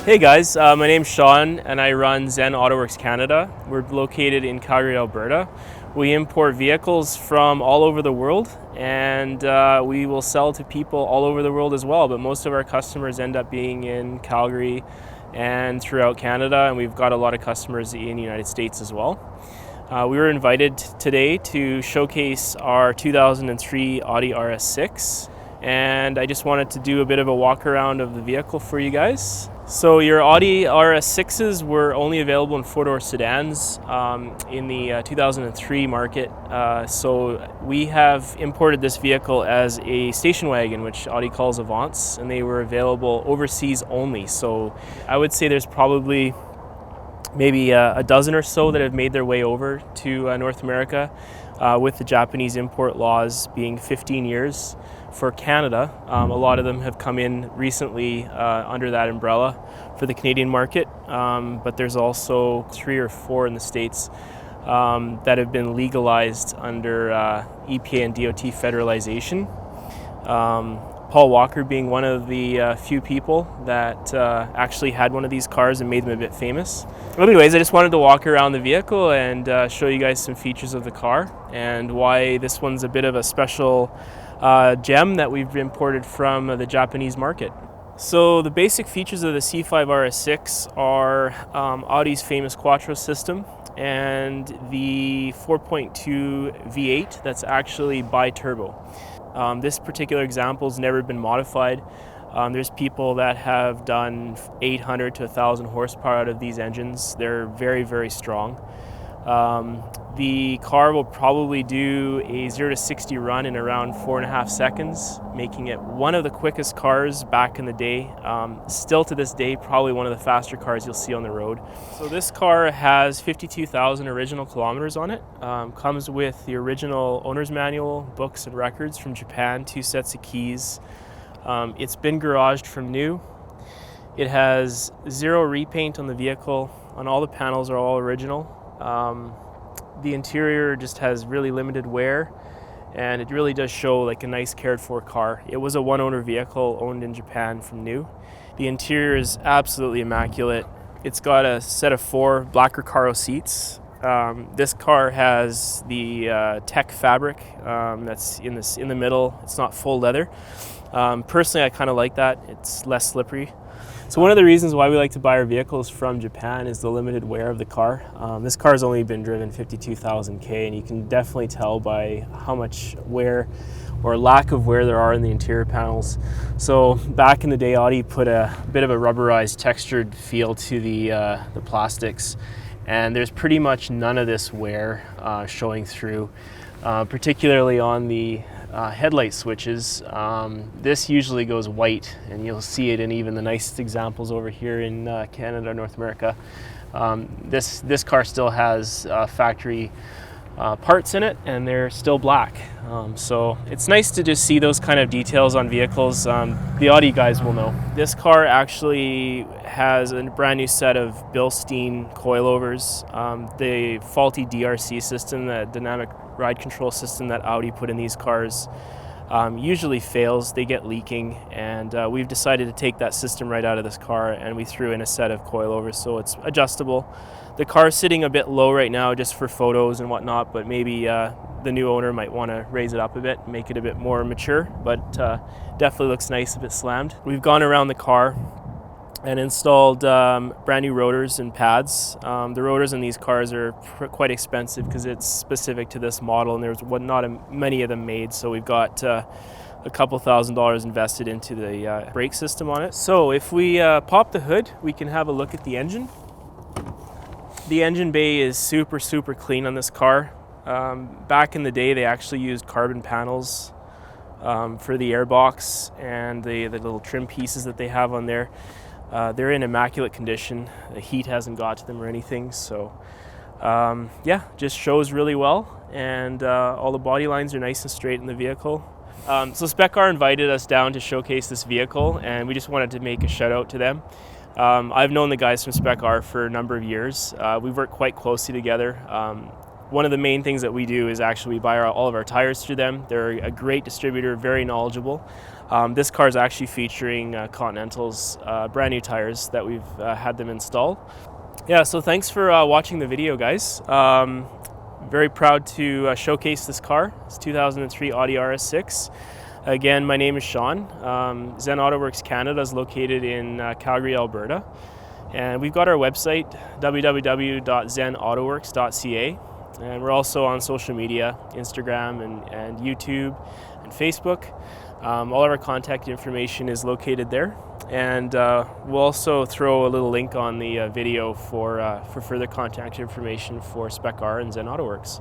Hey guys, my name's Sean and I run Zen Autoworks Canada. We're located in Calgary, Alberta. We import vehicles from all over the world and we will sell to people all over the world as well, but most of our customers end up being in Calgary and throughout Canada, and we've got a lot of customers in the United States as well. We were invited today to showcase our 2003 Audi RS6, and I just wanted to do a bit of a walk around of the vehicle for you guys. So your Audi RS6s were only available in four-door sedans in the 2003 market. So we have imported this vehicle as a station wagon, which Audi calls Avants, and they were available overseas only. So I would say there's probably maybe a dozen or so that have made their way over to North America, with the Japanese import laws being 15 years for Canada. A lot of them have come in recently under that umbrella for the Canadian market, but there's also 3 or 4 in the States that have been legalized under EPA and DOT federalization. Paul Walker being one of the few people that actually had one of these cars and made them a bit famous. Anyways, I just wanted to walk around the vehicle and show you guys some features of the car and why this one's a bit of a special gem that we've imported from the Japanese market. So the basic features of the C5 RS6 are Audi's famous Quattro system and the 4.2 V8 that's actually bi-turbo. This particular example has never been modified. There's people that have done 800 to 1,000 horsepower out of these engines. They're very, very strong. The car will probably do a 0 to 60 run in around 4.5 seconds, making it one of the quickest cars back in the day. Still to this day, probably one of the faster cars you'll see on the road. So this car has 52,000 original kilometers on it. Comes with the original owner's manual, books and records from Japan, 2 sets of keys. It's been garaged from new. It has 0 repaint on the vehicle, and all the panels are all original. The interior just has really limited wear, and it really does show like a nice cared for car. It was a one-owner vehicle owned in Japan from new. The interior is absolutely immaculate. It's got a set of 4 black Recaro seats. This car has the tech fabric that's in the middle. It's not full leather. Personally, I kind of like that. It's less slippery. So one of the reasons why we like to buy our vehicles from Japan is the limited wear of the car. This car's only been driven 52,000 K, and you can definitely tell by how much wear or lack of wear there are in the interior panels. So back in the day, Audi put a bit of a rubberized textured feel to the plastics, and there's pretty much none of this wear showing through, particularly on the headlight switches. This usually goes white, and you'll see it in even the nicest examples over here in Canada, North America. This car still has factory parts in it, and they're still black. So it's nice to just see those kind of details on vehicles. The Audi guys will know. This car actually has a brand new set of Bilstein coilovers. The faulty DRC system, the dynamic ride control system that Audi put in these cars, usually fails. They get leaking, and we've decided to take that system right out of this car, and we threw in a set of coilovers so it's adjustable. The car's sitting a bit low right now just for photos and whatnot, but maybe the new owner might want to raise it up a bit, make it a bit more mature, but definitely looks nice if it's slammed. We've gone around the car and installed brand new rotors and pads. The rotors in these cars are quite expensive because it's specific to this model, and there's not many of them made, so we've got a couple $1,000s invested into the brake system on it. So if we pop the hood, we can have a look at the engine. The engine bay is super clean on this car. Back in the day, they actually used carbon panels for the airbox and the little trim pieces that they have on there. They're in immaculate condition. The heat hasn't got to them or anything, so yeah, just shows really well, and all the body lines are nice and straight in the vehicle. So Spec Car invited us down to showcase this vehicle, and we just wanted to make a shout out to them. I've known the guys from Spec Car for a number of years. We've worked quite closely together. one of the main things that we do is actually we buy all of our tires through them. They're a great distributor, very knowledgeable. This car is actually featuring Continental's brand new tires that we've had them install. Yeah, so thanks for watching the video, guys. Very proud to showcase this car. It's 2003 Audi RS6. Again, my name is Sean. Zen Autoworks Canada is located in Calgary, Alberta. And we've got our website, www.zenautoworks.ca. And we're also on social media, Instagram and YouTube and Facebook. All of our contact information is located there. And we'll also throw a little link on the video for further contact information for Spec R and Zen Autoworks.